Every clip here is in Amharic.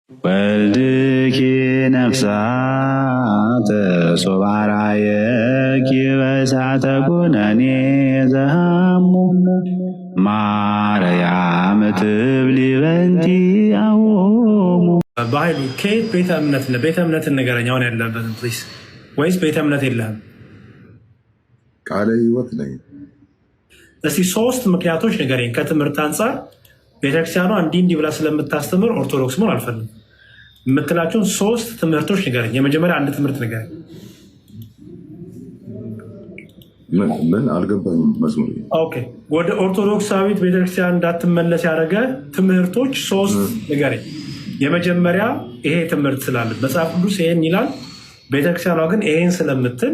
ወልድኪ ነፍሳተ ሶባራየኪ በእሳተ ኩነኔ ዘሃሙ ማርያም ትብሊ በንቲ አዎሙ። በኃይሉ ከየት ቤተ እምነት ነህ? ቤተ እምነትን ንገረኝ አሁን ያለበትን ፕሊስ። ወይስ ቤተ እምነት የለህም? ቃለ ሕይወት ነኝ። እስቲ 3 ምክንያቶች ንገረኝ ከትምህርት አንጻር ቤተክርስቲያኗ እንዲህ ብላ ስለምታስተምር ኦርቶዶክስ መሆን አልፈልግም የምትላቸውን 3 ትምህርቶች ንገረኝ። የመጀመሪያ አንድ ትምህርት ንገረኝ። ምን አልገባኝም። መዝሙር ኦኬ፣ ወደ ኦርቶዶክሳዊት ቤተክርስቲያን እንዳትመለስ ያደረገ ትምህርቶች 3 ንገረኝ። የመጀመሪያ ይሄ ትምህርት ስላለ መጽሐፍ ቅዱስ ይሄን ይላል፣ ቤተክርስቲያኗ ግን ይሄን ስለምትል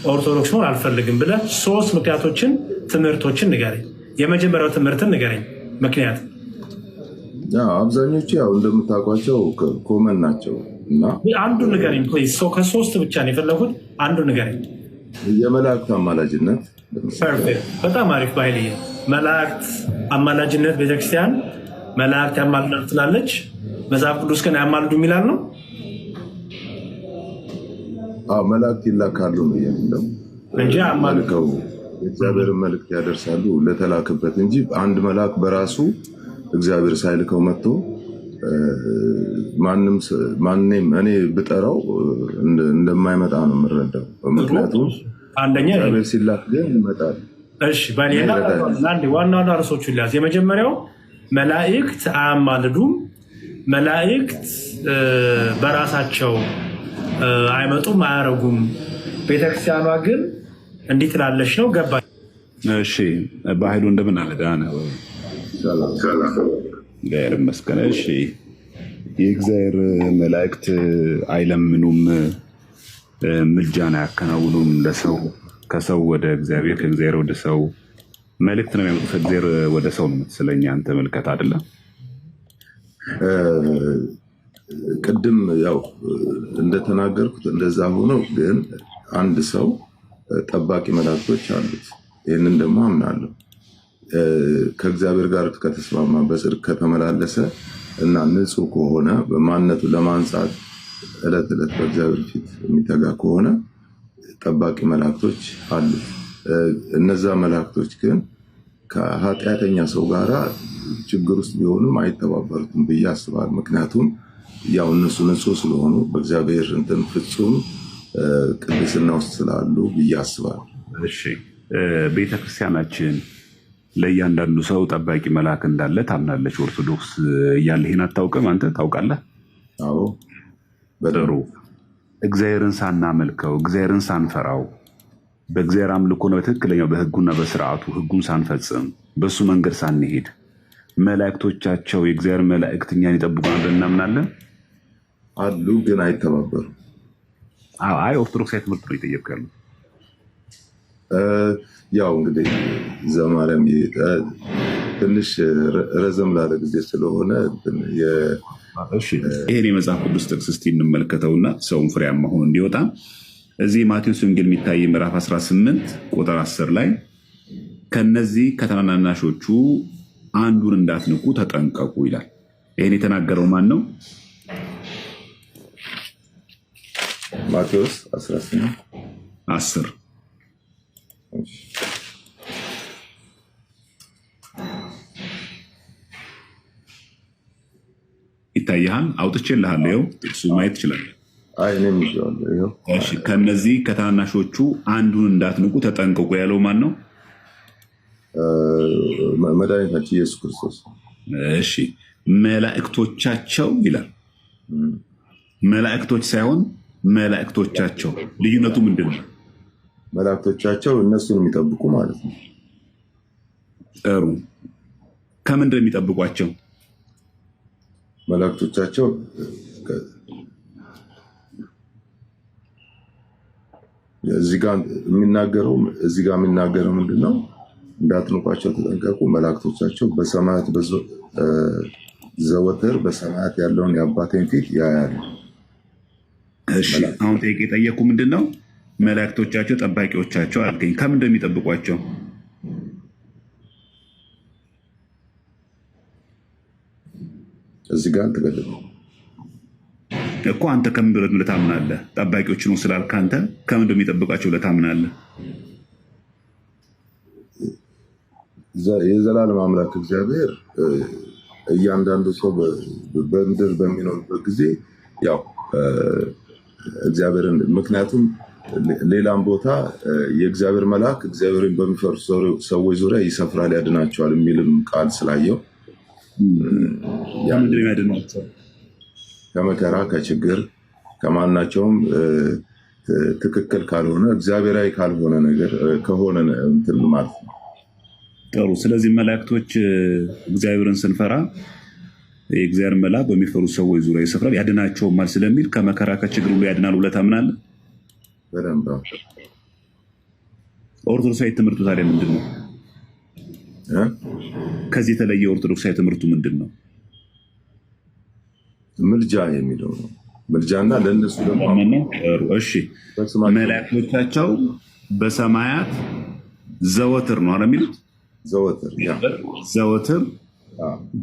ኦርቶዶክስ መሆን አልፈልግም ብለህ 3 ምክንያቶችን ትምህርቶችን ንገረኝ። የመጀመሪያው ትምህርትን ንገረኝ ምክንያት። አብዛኞቹ ያው እንደምታውቋቸው ኮመን ናቸው እና አንዱ ንገረኝ ፕሊዝ። ከ3 ብቻ ነው የፈለጉት፣ አንዱ ንገረኝ። የመላእክት አማላጅነት። በጣም አሪፍ ባህልዬ። መላእክት አማላጅነት ቤተክርስቲያን መላእክት ያማልዳሉ ትላለች። መጽሐፍ ቅዱስ ግን ያማልዱ የሚላል ነው። መላእክት ይላካሉ ነው የሚለው እንጂ አማልከው የእግዚአብሔርን መልእክት ያደርሳሉ ለተላክበት እንጂ አንድ መልአክ በራሱ እግዚአብሔር ሳይልከው መጥቶ ማንም እኔ ብጠራው እንደማይመጣ ነው የምረዳው። ምክንያቱም እግዚአብሔር ሲላክ ግን ይመጣል። እሺ ዋና ርዕሶቹን ሊያዝ። የመጀመሪያው መላእክት አያማልዱም፣ መላእክት በራሳቸው አይመጡም አያረጉም። ቤተክርስቲያኗ ግን እንዲህ ትላለች ነው። ገባ? እሺ በኃይሉ እንደምን አለ? ደህና ነህ? እግዚአብሔር ይመስገን። እሺ የእግዚአብሔር መላእክት አይለምኑም፣ ምልጃን አያከናውኑም። ለሰው ከሰው ወደ እግዚአብሔር፣ ከእግዚአብሔር ወደ ሰው መልእክት ነው የሚያመጡት። ከእግዚአብሔር ወደ ሰው ነው የምትስለኝ አንተ መልከት አይደለም። ቅድም ያው እንደተናገርኩት እንደዛ ሆኖ ግን አንድ ሰው ጠባቂ መላእክቶች አሉት። ይህንን ደግሞ አምናለሁ። ከእግዚአብሔር ጋር ከተስማማ በጽድቅ ከተመላለሰ እና ንጹሕ ከሆነ በማንነቱ ለማንጻት ዕለት ዕለት በእግዚአብሔር ፊት የሚተጋ ከሆነ ጠባቂ መላእክቶች አሉት። እነዛ መላእክቶች ግን ከኃጢአተኛ ሰው ጋር ችግር ውስጥ ቢሆኑም አይተባበሩትም ብዬ አስባለሁ። ምክንያቱም ያው እነሱ ንጹሕ ስለሆኑ በእግዚአብሔር እንትን ፍጹም ቅድስና ውስጥ ስላሉ ብዬ አስባለሁ። እሺ ቤተክርስቲያናችን ለእያንዳንዱ ሰው ጠባቂ መልአክ እንዳለ ታምናለች። ኦርቶዶክስ እያለ ይህን አታውቅም? አንተ ታውቃለህ? አዎ። ጥሩ። እግዚአብሔርን ሳናመልከው እግዚአብሔርን ሳንፈራው በእግዚአብሔር አምልኮና በትክክለኛው በህጉና በስርዓቱ ህጉን ሳንፈጽም በእሱ መንገድ ሳንሄድ መላእክቶቻቸው የእግዚአብሔር መላእክት እኛን ይጠብቁናል ብለን እናምናለን? አሉ፣ ግን አይተባበሩ። አይ ኦርቶዶክሳዊ ትምህርት ነው የጠየቅኩ ያለው። ያው እንግዲህ ዘማርያም ትንሽ ረዘም ላለ ጊዜ ስለሆነ ይሄን የመጽሐፍ ቅዱስ ጥቅስ እስቲ እንመልከተውና ሰውን ፍሬያማ ሆኖ እንዲወጣ እዚህ ማቴዎስ ወንጌል የሚታይ ምዕራፍ 18 ቁጥር 10 ላይ ከነዚህ ከታናናሾቹ አንዱን እንዳትንቁ ተጠንቀቁ ይላል። ይሄን የተናገረው ማን ነው? ማቴዎስ 18:10 ይታያል። አውጥቼልሃለሁ። እሱ ማየት ትችላለህ። ከነዚህ ከታናናሾቹ አንዱን እንዳትንቁ ተጠንቀቁ ያለው ማን ነው? መድኃኒታችን ኢየሱስ ክርስቶስ። እሺ መላእክቶቻቸው ይላል። መላእክቶች ሳይሆን መላእክቶቻቸው። ልዩነቱ ምንድን ነው? መላእክቶቻቸው እነሱን የሚጠብቁ ማለት ነው። ጥሩ። ከምንድን ነው የሚጠብቋቸው? መላእክቶቻቸው እዚህ ጋር የሚናገረው ምንድን ነው? እንዳትንቋቸው ተጠንቀቁ፣ መላእክቶቻቸው በሰማያት ዘወትር በሰማያት ያለውን የአባቴን ፊት ያያሉ። እሺ አሁን ጥያቄ የጠየቁ ምንድን ነው? መላእክቶቻቸው ጠባቂዎቻቸው አልከኝ። ከምን እንደሚጠብቋቸው እዚህ ጋር ተገለጠ። እኮ አንተ ከምን ብለህ ታምናለህ? ጠባቂዎች ነው ስላልክ አንተ ከምን እንደሚጠብቃቸው ብለህ ታምናለህ? የዘላለም አምላክ እግዚአብሔር እያንዳንዱ ሰው በምድር በሚኖርበት ጊዜ ያው እግዚአብሔርን ምክንያቱም ሌላም ቦታ የእግዚአብሔር መልአክ እግዚአብሔርን በሚፈሩ ሰዎች ዙሪያ ይሰፍራል ያድናቸዋል የሚልም ቃል ስላየው ከመከራ ከችግር ከማናቸውም ትክክል ካልሆነ እግዚአብሔራዊ ካልሆነ ነገር ከሆነ እንትን ማለት ነው። ጥሩ። ስለዚህ መላእክቶች እግዚአብሔርን ስንፈራ የእግዚአብሔር መልአክ በሚፈሩ ሰዎች ዙሪያ ይሰፍራል ያድናቸውማል ስለሚል ከመከራ ከችግር ሁሉ ያድናል ብለህ ታምናለህ? በደንብ። ኦርቶዶክሳዊ ትምህርቱ ታዲያ ምንድን ነው? ከዚህ የተለየ ኦርቶዶክሳዊ ትምህርቱ ምንድን ነው? ምልጃ የሚለው ነው። ምልጃና ለእነሱ ደግሞ እሺ፣ መላእክቶቻቸው በሰማያት ዘወትር ነው አረ የሚሉት ዘወትር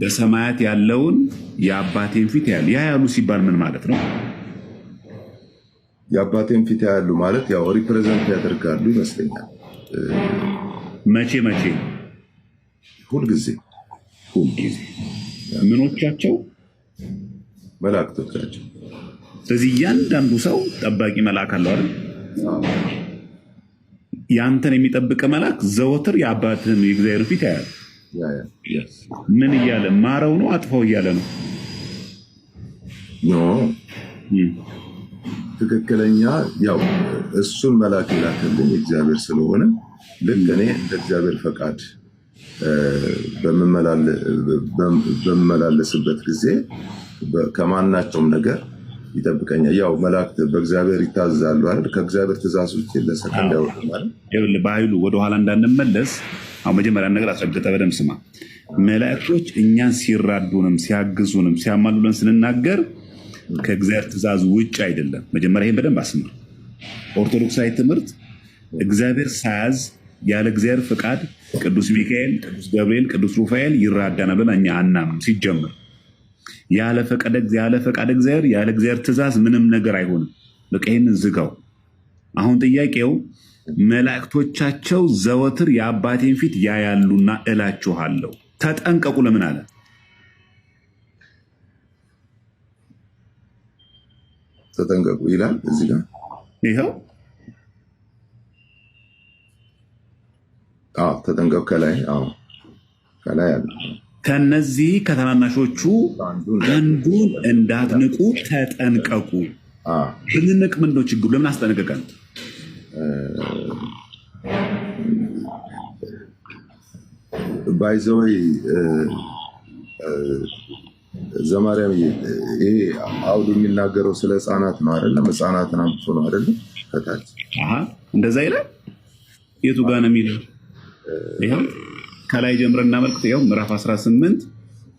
በሰማያት ያለውን የአባቴን ፊት ያሉ ያ ያሉ ሲባል ምን ማለት ነው? የአባቴን ፊት ያሉ ማለት ያው ሪፕሬዘንት ያደርጋሉ ይመስለኛል። መቼ ሁልጊዜ ምኖቻቸው መላእክቶቻቸው። ስለዚህ እያንዳንዱ ሰው ጠባቂ መልአክ አለው አይደል? ያንተን የሚጠብቅ መልአክ ዘወትር የአባትህን የእግዚአብሔር ፊት ያያል። ምን እያለ ማረው ነው አጥፋው እያለ ነው? ኖ ትክክለኛ ያው እሱን መልአክ የላከልኝ እግዚአብሔር ስለሆነ ልክ እኔ እንደ እግዚአብሔር ፈቃድ በምመላለስበት ጊዜ ከማናቸውም ነገር ይጠብቀኛል። ያው መላእክት በእግዚአብሔር ይታዘዛሉ አይደል? ከእግዚአብሔር ትእዛዝ ውጭ ለሰከንድ አይወጡም ማለት ነው። በኃይሉ ወደኋላ እንዳንመለስ አሁን መጀመሪያ ነገር አስረግጠህ በደምብ ስማ። መላእክቶች እኛን ሲራዱንም ሲያግዙንም ሲያማሉልን ስንናገር ከእግዚአብሔር ትእዛዝ ውጭ አይደለም። መጀመሪያ ይህን በደንብ አስምር። ኦርቶዶክሳዊ ትምህርት እግዚአብሔር ሳያዝ ያለ እግዚአብሔር ፍቃድ ቅዱስ ሚካኤል፣ ቅዱስ ገብርኤል፣ ቅዱስ ሩፋኤል ይራዳናል ብለን እኛ አናምንም። ሲጀምር ያለ ፈቃድ እግዚአብሔር ያለ እግዚአብሔር ትእዛዝ ምንም ነገር አይሆንም። በቃ ይህንን ዝጋው። አሁን ጥያቄው መላእክቶቻቸው ዘወትር የአባቴን ፊት ያያሉና እላችኋለሁ ተጠንቀቁ ለምን አለ? ተጠንቀቁ ይላል እዚህ ጋር ይኸው ተጠንቀቁ ከላይ አለ። ከነዚህ ከታናናሾቹ አንዱን እንዳትንቁ ተጠንቀቁ። ብንንቅ ምንድነው ችግሩ? ለምን አስጠነቀቀን? ባይዘወይ ዘማርያም ይሄ አውዱ የሚናገረው ስለ ህፃናት ነው አይደለም? ህፃናትን አምጥቶ ነው አይደለም? ከታች እንደዛ ይላል። የቱ ጋር ነው የሚለው? ይኸው ከላይ ጀምረን እናመልክት። ይኸው ምዕራፍ 18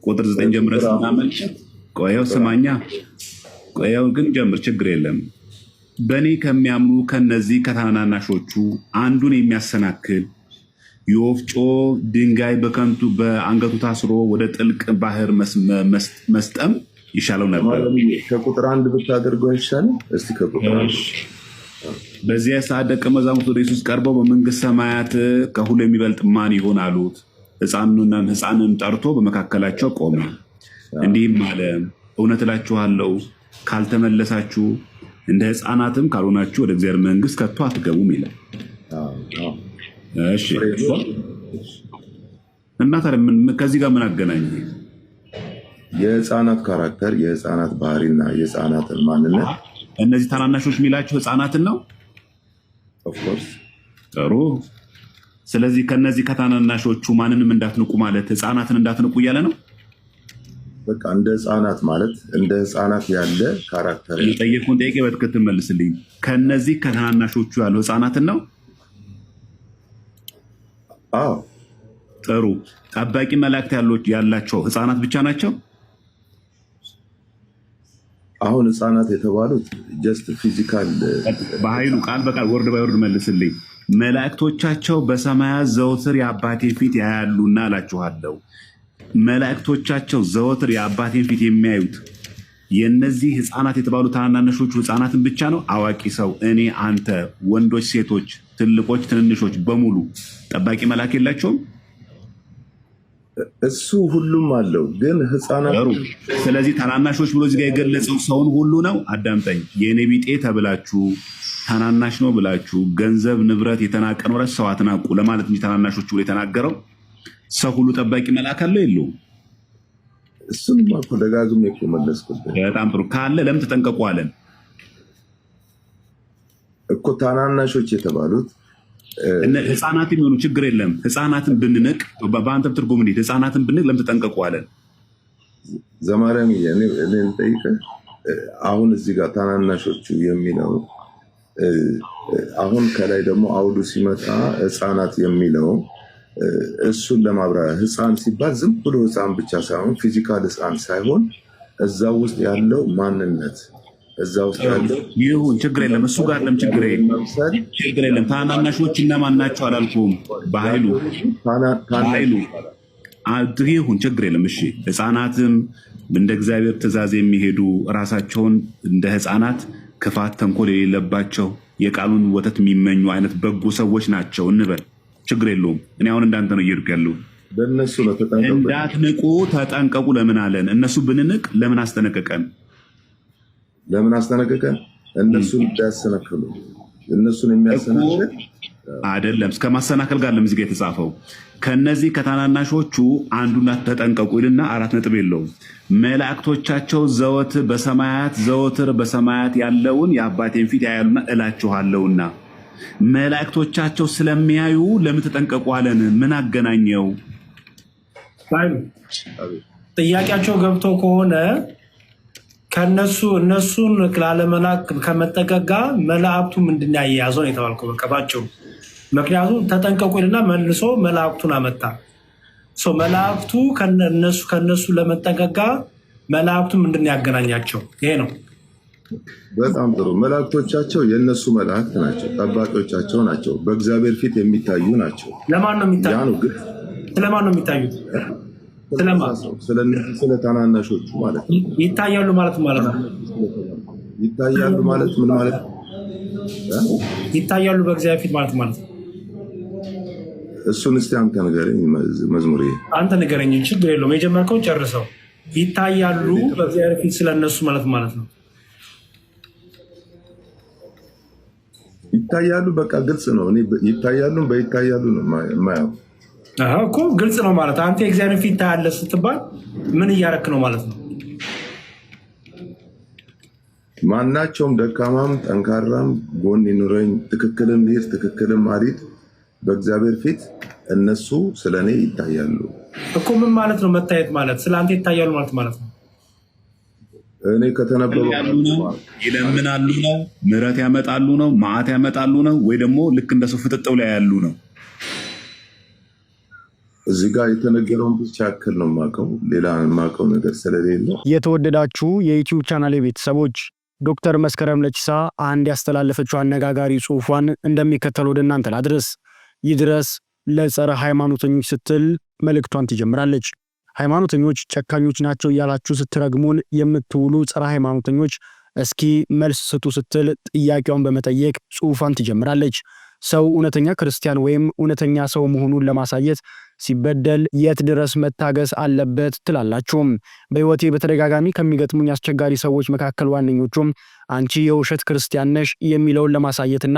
ቁጥር 9 ጀምረን እናመልክት። ቆየው ስማኛ፣ ቆየው ግን ጀምር፣ ችግር የለም። በእኔ ከሚያምኑ ከነዚህ ከታናናሾቹ አንዱን የሚያሰናክል የወፍጮ ድንጋይ በከንቱ በአንገቱ ታስሮ ወደ ጥልቅ ባህር መስጠም ይሻለው ነበር። ከቁጥር 1 ብታደርገው ይሻላል። እስቲ ከቁጥር 1 በዚያ ሰዓት ደቀ መዛሙርቱ ወደ ኢየሱስ ቀርበው በመንግስት ሰማያት ከሁሉ የሚበልጥ ማን ይሆን አሉት። ሕፃንን ጠርቶ በመካከላቸው ቆመ፣ እንዲህም አለ፣ እውነት እላችኋለሁ ካልተመለሳችሁ እንደ ሕፃናትም ካልሆናችሁ ወደ እግዚአብሔር መንግስት ከቶ አትገቡም ይላል። እሺ እና ታዲያ ከዚህ ጋር ምን አገናኘ? የህፃናት ካራክተር፣ የህፃናት ባህሪና የህፃናትን ማንነት እነዚህ ታናናሾች የሚላቸው ህፃናትን ነው። ኦፍኮርስ ጥሩ። ስለዚህ ከነዚህ ከታናናሾቹ ማንንም እንዳትንቁ ማለት ህፃናትን እንዳትንቁ እያለ ነው። በቃ እንደ ህፃናት ማለት እንደ ህፃናት ያለ ካራክተር። የጠየቁን ጥያቄ በትክክል መልስልኝ። ከነዚህ ከታናናሾቹ ያለው ህፃናትን ነው። አዎ ጥሩ። ጠባቂ መላእክት ያላቸው ህፃናት ብቻ ናቸው። አሁን ህፃናት የተባሉት ጀስት ፊዚካል በኃይሉ ቃል በቃል ወርድ ባይወርድ መልስልኝ። መላእክቶቻቸው በሰማያት ዘወትር የአባቴ ፊት ያያሉና እላችኋለሁ። መላእክቶቻቸው ዘወትር የአባቴን ፊት የሚያዩት የነዚህ ህፃናት የተባሉ ታናናሾቹ ህፃናትን ብቻ ነው? አዋቂ ሰው እኔ፣ አንተ፣ ወንዶች፣ ሴቶች፣ ትልቆች፣ ትንንሾች በሙሉ ጠባቂ መልአክ የላቸውም? እሱ ሁሉም አለው፣ ግን ህፃናት። ስለዚህ ታናናሾች ብሎ እዚህ ጋር የገለጸው ሰውን ሁሉ ነው። አዳምጠኝ። የኔ ቢጤ ተብላችሁ ታናናሽ ነው ብላችሁ ገንዘብ ንብረት የተናቀ ነው ሰው አትናቁ ለማለት እንጂ ታናናሾች ብሎ የተናገረው ሰው ሁሉ ጠባቂ መልአክ አለው የለውም? እሱንም እኮ ደጋግሜ እኮ መለስኩት። በጣም ጥሩ። ካለ ለምን ተጠንቀቁ አለን እኮ። ታናናሾች የተባሉት ህፃናት የሚሆኑ ችግር የለም። ህፃናትን ብንንቅ በአንተም ትርጉም እንዴት ህፃናትን ብንንቅ ለምን ተጠንቀቁ አለን? ዘማርያም እኔ ልጠይቅህ። አሁን እዚህ ጋር ታናናሾቹ የሚለው አሁን ከላይ ደግሞ አውዱ ሲመጣ ህፃናት የሚለው እሱን ለማብራሪያ ህፃን ሲባል ዝም ብሎ ህፃን ብቻ ሳይሆን ፊዚካል ህፃን ሳይሆን እዛ ውስጥ ያለው ማንነት እዛ ውስጥ ያለው ይሁን ችግር የለም። እሱ ጋር ለም ችግር የለም። ታናናሾች እነማን ናቸው አላልኩም? በኃይሉ ይሁን ችግር የለም። እሺ ህፃናትም እንደ እግዚአብሔር ትእዛዝ የሚሄዱ ራሳቸውን እንደ ህፃናት ክፋት፣ ተንኮል የሌለባቸው የቃሉን ወተት የሚመኙ አይነት በጎ ሰዎች ናቸው እንበል። ችግር የለውም። እኔ አሁን እንዳንተ ነው እየሄድኩ ያለው። በእነሱ ነው እንዳትንቁ ተጠንቀቁ ለምን አለን? እነሱ ብንንቅ ለምን አስጠነቀቀን? ለምን አስጠነቀቀን? እነሱን እንዳያሰናክሉ። እነሱን የሚያሰናክል አይደለም። እስከ ማሰናከል ጋር ለምዚህ ጋር የተጻፈው ከነዚህ ከታናናሾቹ አንዱና ተጠንቀቁ ይልና 4 ነጥብ የለውም። መላእክቶቻቸው ዘወትር በሰማያት ያለውን የአባቴን ፊት ያያሉና እላችኋለሁና። መላእክቶቻቸው ስለሚያዩ ለምን ተጠንቀቁ አለን? ምን አገናኘው? ጥያቄያቸው ገብቶ ከሆነ እነሱን ላለመላክ ከመጠቀቅ ጋር መላእክቱ ምንድን ያያያዘው ነው የተባልከው። በቃ ባጭሩ ምክንያቱም ተጠንቀቁ ይልና መልሶ መላእክቱን አመጣ። መላእክቱ ከነሱ ለመጠቀቅ ጋር መላእክቱ ምንድን ያገናኛቸው? ይሄ ነው። በጣም ጥሩ። መላእክቶቻቸው የእነሱ መላእክት ናቸው፣ ጠባቂዎቻቸው ናቸው፣ በእግዚአብሔር ፊት የሚታዩ ናቸው። ለማን ነው የሚታዩት? ስለማን ነው የሚታዩት? ስለ ታናናሾቹ ማለት ነው። ይታያሉ ማለት ነው። ይታያሉ ማለት ምን ማለት ነው? ይታያሉ በእግዚአብሔር ፊት ማለት ነው። እሱን እስቲ አንተ ንገረኝ። መዝሙር አንተ ንገረኝ። ችግር የለውም። የጀመርከውን ጨርሰው። ይታያሉ በእግዚአብሔር ፊት ስለነሱ ማለት ነው። ይታያሉ። በቃ ግልጽ ነው። እኔ ይታያሉ በይታያሉ ነው የማየው እኮ ግልጽ ነው ማለት። አንተ የእግዚአብሔር ፊት ታያለህ ስትባል ምን እያረክ ነው ማለት ነው? ማናቸውም ደካማም ጠንካራም ጎን ይኑረኝ፣ ትክክልም ልሂድ ትክክልም አልሂድ፣ በእግዚአብሔር ፊት እነሱ ስለኔ ይታያሉ እኮ። ምን ማለት ነው መታየት ማለት? ስለ አንተ ይታያሉ ማለት ነው። እኔ ከተነበበው ይለምናሉ ነው፣ ምሕረት ያመጣሉ ነው፣ መዓት ያመጣሉ ነው፣ ወይ ደግሞ ልክ እንደሱ ፍጥጥው ላይ ያሉ ነው? እዚህ ጋር የተነገረውን ብቻ ያክል ነው የማውቀው፣ ሌላ የማውቀው ነገር ስለሌለ። የተወደዳችሁ የዩቲዩብ ቻናል ቤተሰቦች ዶክተር መስከረም ለቺሳ አንድ ያስተላለፈችው አነጋጋሪ ጽሑፏን እንደሚከተለው ወደ እናንተ ላድርስ። ይድረስ ለጸረ ሃይማኖተኞች ስትል መልእክቷን ትጀምራለች። ሃይማኖተኞች ጨካኞች ናቸው እያላችሁ ስትረግሙን የምትውሉ ጸረ ሃይማኖተኞች እስኪ መልስ ስጡ ስትል ጥያቄውን በመጠየቅ ጽሑፏን ትጀምራለች። ሰው እውነተኛ ክርስቲያን ወይም እውነተኛ ሰው መሆኑን ለማሳየት ሲበደል የት ድረስ መታገስ አለበት ትላላችሁም? በህይወቴ በተደጋጋሚ ከሚገጥሙኝ አስቸጋሪ ሰዎች መካከል ዋነኞቹም አንቺ የውሸት ክርስቲያን ነሽ የሚለውን ለማሳየትና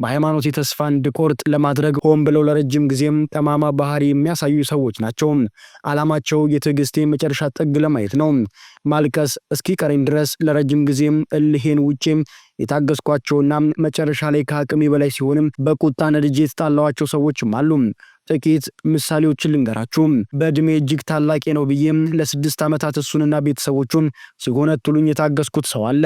በሃይማኖት ተስፋ እንድቆርጥ ለማድረግ ሆን ብለው ለረጅም ጊዜም ጠማማ ባህሪ የሚያሳዩ ሰዎች ናቸው። ዓላማቸው የትዕግስቴ መጨረሻ ጥግ ለማየት ነው። ማልቀስ እስኪ ቀረኝ ድረስ ለረጅም ጊዜም እልሄን ውጪም የታገስኳቸውና መጨረሻ ላይ ከአቅሜ በላይ ሲሆንም በቁጣ ነድጄ የተጣላዋቸው ሰዎችም አሉ። ጥቂት ምሳሌዎችን ልንገራችሁ። በእድሜ እጅግ ታላቄ ነው ብዬም ለ6 ዓመታት እሱንና ቤተሰቦቹን ሲጎነትሉኝ የታገስኩት ሰው አለ።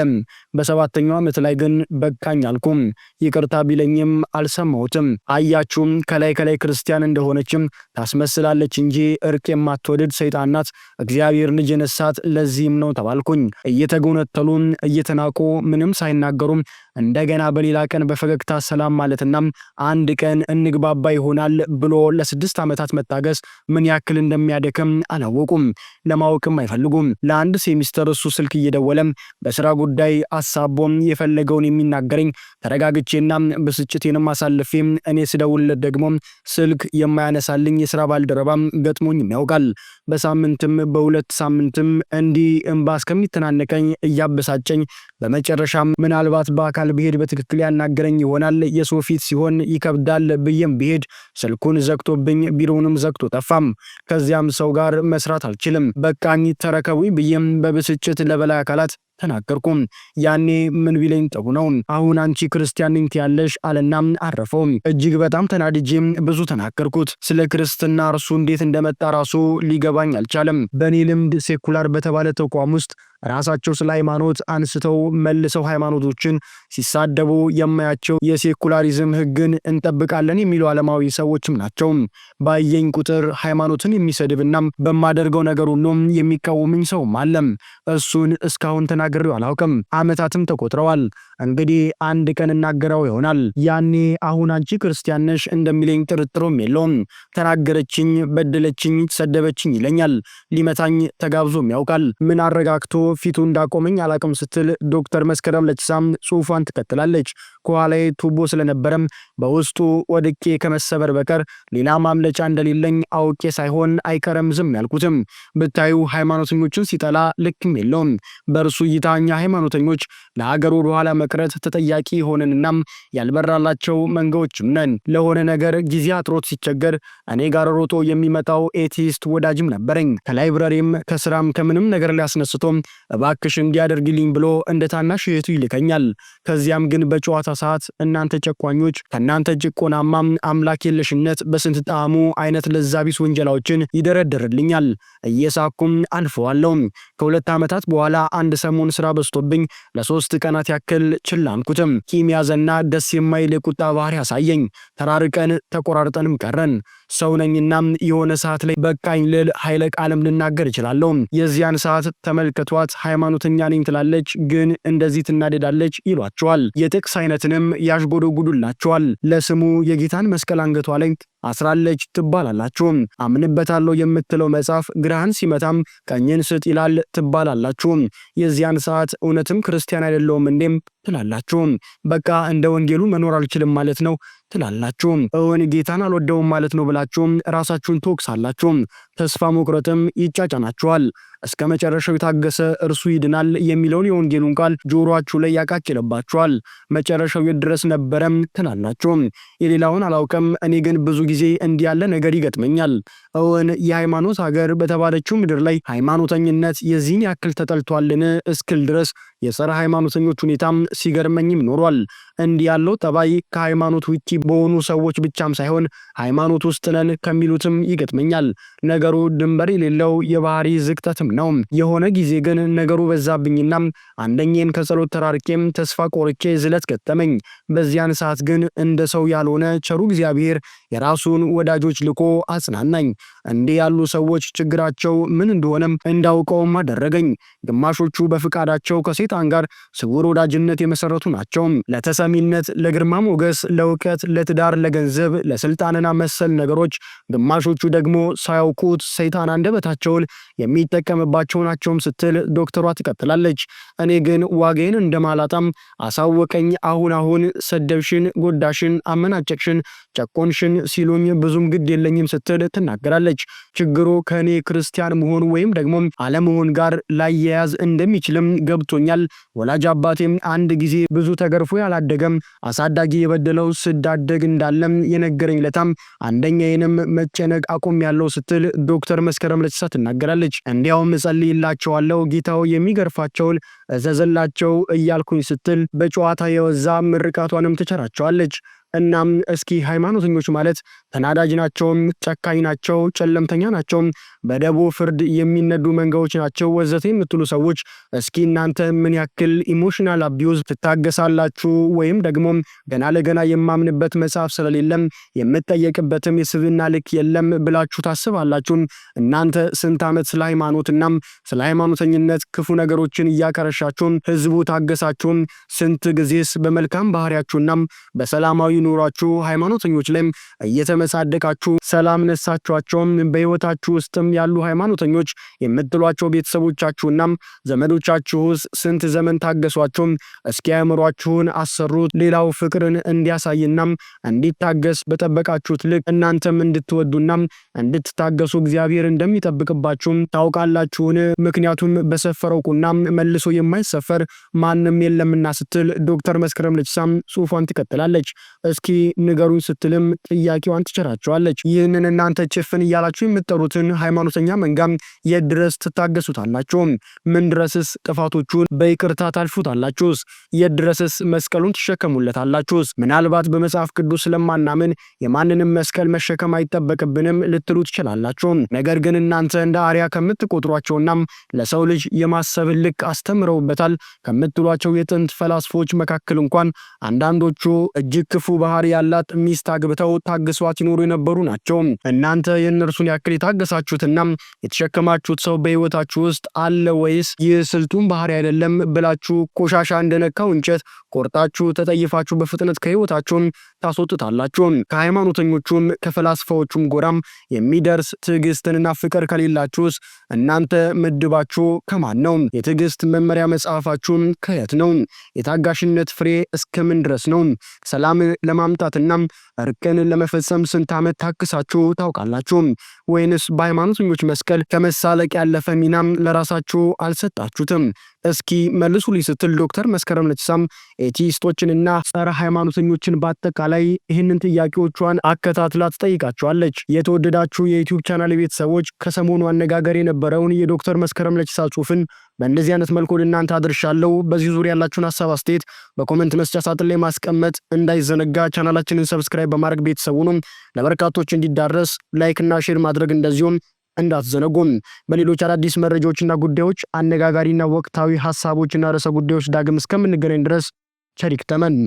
በ7ኛው ዓመት ላይ ግን በቃኝ አልኩም። ይቅርታ ቢለኝም አልሰማሁትም። አያችሁም፣ ከላይ ክርስቲያን እንደሆነችም ታስመስላለች እንጂ እርቅ የማትወድድ ሰይጣን ናት። እግዚአብሔር ልጅ የነሳት ለዚህም ነው ተባልኩኝ። እየተጎነተሉ እየተናቁ ምንም ሳይናገሩ እንደገና በሌላ ቀን በፈገግታ ሰላም ማለትና አንድ ቀን እንግባባ ይሆናል ብሎ ለ6 ዓመታት መታገስ ምን ያክል እንደሚያደክም አላወቁም፣ ለማወቅም አይፈልጉም። ለአንድ ሴሚስተር እሱ ስልክ እየደወለ በስራ ጉዳይ አሳቦም የፈለገውን የሚናገረኝ ተረጋግቼና ብስጭቴንም አሳልፌ እኔ ስደውልለት ደግሞ ስልክ የማያነሳልኝ የስራ ባልደረባ ገጥሞኝ ያውቃል። በሳምንትም በሁለት ሳምንትም እንዲህ እንባ እስከሚተናነቀኝ እያበሳጨኝ በመጨረሻም ምናልባት በአካል ብሄድ በትክክል ያናገረኝ ይሆናል፣ የሰው ፊት ሲሆን ይከብዳል ብዬም ብሄድ ስልኩን ዘግቶብኝ ቢሮውንም ዘግቶ ጠፋም። ከዚያም ሰው ጋር መስራት አልችልም፣ በቃኝ ተረከቡኝ ብዬም በብስጭት ለበላይ አካላት ተናገርኩም። ያኔ ምን ቢለኝ ጥሩ ነው፣ አሁን አንቺ ክርስቲያን ነኝ ትያለሽ አለና አረፈው። እጅግ በጣም ተናድጄም ብዙ ተናገርኩት። ስለ ክርስትና እርሱ እንዴት እንደመጣ ራሱ ሊገባኝ አልቻለም። በእኔ ልምድ ሴኩላር በተባለ ተቋም ውስጥ ራሳቸው ስለ ሃይማኖት አንስተው መልሰው ሃይማኖቶችን ሲሳደቡ የማያቸው የሴኩላሪዝም ሕግን እንጠብቃለን የሚሉ ዓለማዊ ሰዎችም ናቸው። ባየኝ ቁጥር ሃይማኖትን የሚሰድብና በማደርገው ነገር ሁሉ የሚቃወምኝ ሰውም አለም። እሱን እስካሁን ተናግሬው አላውቅም። ዓመታትም ተቆጥረዋል። እንግዲህ አንድ ቀን እናገረው ይሆናል። ያኔ አሁን አንቺ ክርስቲያን ነሽ እንደሚለኝ ጥርጥሩም የለውም። ተናገረችኝ፣ በደለችኝ፣ ሰደበችኝ ይለኛል። ሊመታኝ ተጋብዞም ያውቃል። ምን አረጋግቶ ፊቱ እንዳቆመኝ አላቅም ስትል ዶክተር መስከረም ለቺሳም ጽሑፏን ትቀጥላለች። ከኋላዬ ቱቦ ስለነበረም በውስጡ ወድቄ ከመሰበር በቀር ሌላ ማምለጫ እንደሌለኝ አውቄ ሳይሆን አይቀርም ዝም ያልኩትም። ብታዩ ሃይማኖተኞችን ሲጠላ ልክም የለውም። በእርሱ እይታ እኛ ሃይማኖተኞች ለሀገር ወደ ኋላ መቅረት ተጠያቂ ሆነንና ያልበራላቸው መንጋዎችም ነን። ለሆነ ነገር ጊዜ አጥሮት ሲቸገር እኔ ጋር ሮጦ የሚመጣው ኤቲስት ወዳጅም ነበረኝ። ከላይብረሪም ከስራም ከምንም ነገር ሊያስነስቶም እባክሽ እንዲያደርግልኝ ብሎ እንደ ታናሽ እህቱ ይልከኛል። ከዚያም ግን በጨዋታ ሰዓት እናንተ ጨቋኞች ከእናንተ ጭቆናማ አምላክ የለሽነት በስንት ጣዕሙ አይነት ለዛቢስ ወንጀላዎችን ይደረደርልኛል። እየሳኩም አልፈዋለሁ። ከ2 ዓመታት በኋላ አንድ ሰሞን ስራ በዝቶብኝ ለ3 ቀናት ያክል ችላንኩትም። ቂም ያዘና ደስ የማይል የቁጣ ባህሪ ያሳየኝ። ተራርቀን ተቆራርጠንም ቀረን። ሰው ነኝና የሆነ ሰዓት ላይ በቃኝ ልል ኃይለ ቃልም ልናገር እችላለሁ። የዚያን ሰዓት ተመልከቷት ሃይማኖተኛ ነኝ ትላለች፣ ግን እንደዚህ ትናደዳለች ይሏቸዋል። የጥቅስ አይነትንም ያሽጎደጉዱላቸዋል። ለስሙ የጌታን መስቀል አንገቷ ላይ አስራለች ትባላላችሁ። አምንበታለሁ የምትለው መጽሐፍ ግራህን ሲመታም ቀኝን ስጥ ይላል ትባላላችሁ። የዚያን ሰዓት እውነትም ክርስቲያን አይደለሁም እንዴም ትላላችሁ። በቃ እንደ ወንጌሉ መኖር አልችልም ማለት ነው ትላላችሁ። እውን ጌታን አልወደውም ማለት ነው ብላችሁ ራሳችሁን ትወቅሳላችሁ። ተስፋ መቁረጥም ይጫጫናችኋል። እስከ መጨረሻው የታገሰ እርሱ ይድናል የሚለውን የወንጌሉን ቃል ጆሮአችሁ ላይ ያቃጭልባችኋል። መጨረሻው የት ድረስ ነበረም ትላላችሁ። የሌላውን አላውቅም፣ እኔ ግን ብዙ ጊዜ እንዲህ ያለ ነገር ይገጥመኛል። እውን የሃይማኖት ሀገር በተባለችው ምድር ላይ ሃይማኖተኝነት የዚህን ያክል ተጠልቷልን እስክል ድረስ የጸረ ሃይማኖተኞች ሁኔታም ሲገርመኝም ኖሯል። እንዲህ ያለው ጠባይ ከሃይማኖት ውጪ በሆኑ ሰዎች ብቻም ሳይሆን ሃይማኖት ውስጥ ነን ከሚሉትም ይገጥመኛል። ነገሩ ድንበር የሌለው የባህሪ ዝቅጠትም ነው። የሆነ ጊዜ ግን ነገሩ በዛብኝና አንደኛን ከጸሎት ተራርቄም ተስፋ ቆርጬ ዝለት ገጠመኝ። በዚያን ሰዓት ግን እንደ ሰው ያልሆነ ቸሩ እግዚአብሔር የራሱን ወዳጆች ልኮ አጽናናኝ። እንዲህ ያሉ ሰዎች ችግራቸው ምን እንደሆነም እንዳውቀውም አደረገኝ። ግማሾቹ በፍቃዳቸው ከሰይጣን ጋር ስውር ወዳጅነት የመሰረቱ ናቸው። ለተሰሚነት፣ ለግርማ ሞገስ፣ ለእውቀት፣ ለትዳር፣ ለገንዘብ፣ ለስልጣንና መሰል ነገሮች። ግማሾቹ ደግሞ ሳያውቁት ሰይጣን አንደበታቸውን የሚጠቀምባቸው ናቸውም ስትል ዶክተሯ ትቀጥላለች። እኔ ግን ዋጋዬን እንደማላጣም አሳወቀኝ። አሁን ሰደብሽን፣ ጎዳሽን፣ አመናጨቅሽን፣ ጨቆንሽን ሲሉኝ ብዙም ግድ የለኝም ስትል ትናገራለች። ችግሩ ከእኔ ክርስቲያን መሆን ወይም ደግሞ አለመሆን ጋር ላያያዝ እንደሚችልም ገብቶኛል። ወላጅ አባቴም አንድ ጊዜ ብዙ ተገርፎ ያላደገም አሳዳጊ የበደለው ስዳደግ እንዳለም የነገረኝ ለታም አንደኛዬንም መጨነቅ አቁም ያለው ስትል ዶክተር መስከረም ለቺሳ ትናገራለች። እንዲያውም እጸልይላቸዋለሁ ጌታው የሚገርፋቸውን እዘዘላቸው እያልኩኝ ስትል በጨዋታ የወዛ ምርቃቷንም ትቸራቸዋለች። እናም እስኪ ሃይማኖተኞች ማለት ተናዳጅ ናቸው፣ ጨካኝ ናቸው፣ ጨለምተኛ ናቸው፣ በደቦ ፍርድ የሚነዱ መንጋዎች ናቸው ወዘተ የምትሉ ሰዎች እስኪ እናንተ ምን ያክል ኢሞሽናል አቢዩዝ ትታገሳላችሁ? ወይም ደግሞ ገና ለገና የማምንበት መጽሐፍ ስለሌለም የምትጠየቅበትም የስብዕና ልክ የለም ብላችሁ ታስባላችሁ? እናንተ ስንት ዓመት ስለ ሃይማኖትና ስለ ሃይማኖተኝነት ክፉ ነገሮችን እያከረሻችሁ ህዝቡ ታገሳችሁ? ስንት ጊዜስ በመልካም ባህሪያችሁና በሰላማዊ ኑሯችሁ ሃይማኖተኞች ላይ እየተመሳደቃችሁ ሰላም ነሳችኋቸው? በህይወታችሁ ውስጥም ያሉ ሃይማኖተኞች የምትሏቸው ቤተሰቦቻችሁና ዘመዶቻችሁስ ስንት ዘመን ታገሷቸው? እስኪ አእምሯችሁን አሰሩት። ሌላው ፍቅርን እንዲያሳይና እንዲታገስ በጠበቃችሁት ልክ እናንተም እንድትወዱና እንድትታገሱ እግዚአብሔር እንደሚጠብቅባችሁ ታውቃላችሁን? ምክንያቱም በሰፈረው ቁና መልሶ የማይሰፈር ማንም የለምና ስትል ዶክተር መስከረም ለቺሳ ጽሑፏን ትቀጥላለች። እስኪ ንገሩኝ ስትልም ጥያቄዋን ትቸራቸዋለች። ይህንን እናንተ ጭፍን እያላችሁ የምትጠሩትን ሃይማኖተኛ መንጋ የት ድረስ ትታገሱታላችሁ? ምን ድረስስ ጥፋቶቹን በይቅርታ ታልፉታላችሁ? የት ድረስስ መስቀሉን ትሸከሙለታላችሁ? ምናልባት በመጽሐፍ ቅዱስ ስለማናምን የማንንም መስቀል መሸከም አይጠበቅብንም ልትሉ ትችላላችሁ። ነገር ግን እናንተ እንደ አርያ ከምትቆጥሯቸውና ለሰው ልጅ የማሰብ ልክ አስተምረውበታል ከምትሏቸው የጥንት ፈላስፎች መካከል እንኳን አንዳንዶቹ እጅግ ክፉ ባህሪ ያላት ሚስት አግብተው ታግሷት ይኖሩ የነበሩ ናቸው። እናንተ የእነርሱን ያክል የታገሳችሁትና የተሸከማችሁት ሰው በህይወታችሁ ውስጥ አለ ወይስ ይህ ስልቱን ባህሪ አይደለም ብላችሁ ቆሻሻ እንደነካው እንጨት ቆርጣችሁ ተጠይፋችሁ በፍጥነት ከህይወታችሁ ታስወጡታላችሁ? ከሃይማኖተኞቹም ከፈላስፋዎቹም ጎራም የሚደርስ ትዕግስትንና ፍቅር ከሌላችሁስ እናንተ ምድባችሁ ከማን ነው? የትዕግስት መመሪያ መጽሐፋችሁ ከየት ነው? የታጋሽነት ፍሬ እስከምን ድረስ ነው? ሰላም ለማምጣትና እርቅን ለመፈጸም ስንት ዓመት ታክሳችሁ ታውቃላችሁ? ወይንስ በሃይማኖተኞች መስቀል ከመሳለቅ ያለፈ ሚናም ለራሳችሁ አልሰጣችሁትም? እስኪ መልሱልኝ ስትል ዶክተር መስከረም ለቺሳም ኤቲስቶችንና ጸረ ሃይማኖተኞችን በአጠቃላይ ይህንን ጥያቄዎቿን አከታትላ ትጠይቃቸዋለች። የተወደዳችሁ የዩቲዩብ ቻናል ቤተሰቦች ከሰሞኑ አነጋገር የነበረውን የዶክተር መስከረም ለቺሳ ጽሑፍን በእንደዚህ አይነት መልኩ እናንተ አድርሻለሁ። በዚህ ዙሪያ ያላችሁን ሐሳብ አስተያየት በኮሜንት መስጫ ሳጥን ላይ ማስቀመጥ እንዳይዘነጋ። ቻናላችንን ሰብስክራይብ በማድረግ ቤተሰቡንም ለበርካቶች እንዲዳረስ ላይክ እና ሼር ማድረግ እንደዚሁም እንዳትዘነጉም። በሌሎች አዳዲስ መረጃዎችና ጉዳዮች አነጋጋሪና ወቅታዊ ሐሳቦችና ርዕሰ ጉዳዮች ዳግም እስከምንገናኝ ድረስ ቸር ይግጠመን።